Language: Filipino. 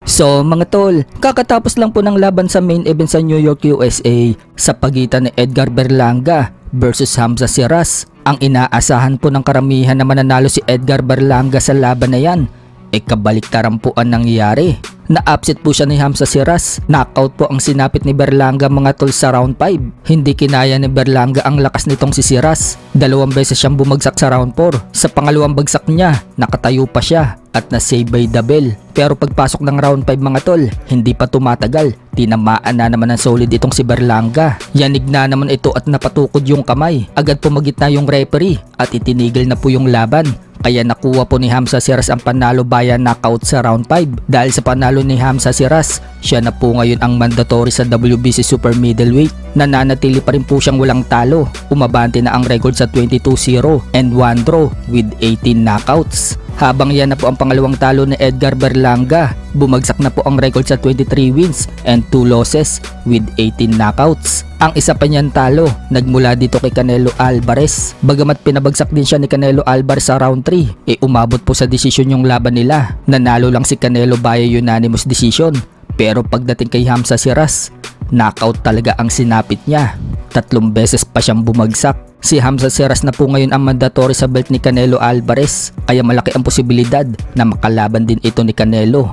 So mga tol, kakatapos lang po ng laban sa main event sa New York, USA sa pagitan ni Edgar Berlanga versus Hamza Siras. Ang inaasahan po ng karamihan na mananalo si Edgar Berlanga sa laban na yan, kabaliktaran po ang nangyayari. Na-upset po siya ni Hamza Siras. Knockout po ang sinapit ni Berlanga mga tol sa round 5. Hindi kinaya ni Berlanga ang lakas nitong si Siras. 2 beses siyang bumagsak sa round 4. Sa pangalawang bagsak niya, nakatayo pa siya at na-save by the bell. Pero pagpasok ng round 5 mga tol, hindi pa tumatagal. Tinamaan na naman ng solid itong si Berlanga. Yanig na naman ito at napatukod yung kamay. Agad pumagit na yung referee at itinigil na po yung laban. Kaya nakuha po ni Hamza Siras ang panalo via knockout sa round 5. Dahil sa panalo ni Hamza Siras, siya na po ngayon ang mandatory sa WBC Super Middleweight. Nananatili pa rin po siyang walang talo. Umabante na ang record sa 22-0 and 1 draw with 18 knockouts. Habang yan na po ang pangalawang talo ni Edgar Berlanga, bumagsak na po ang record sa 23 wins and 2 losses with 18 knockouts. Ang isa pa niyang talo, nagmula dito kay Canelo Alvarez. Bagamat pinabagsak din siya ni Canelo Alvarez sa round 3, umabot po sa desisyon yung laban nila. Nanalo lang si Canelo via unanimous decision. Pero pagdating kay Hamza Siras, knockout talaga ang sinapit niya. 3 beses pa siyang bumagsak. Si Hamza Siras na po ngayon ang mandatory sa belt ni Canelo Alvarez, kaya malaki ang posibilidad na makalaban din ito ni Canelo.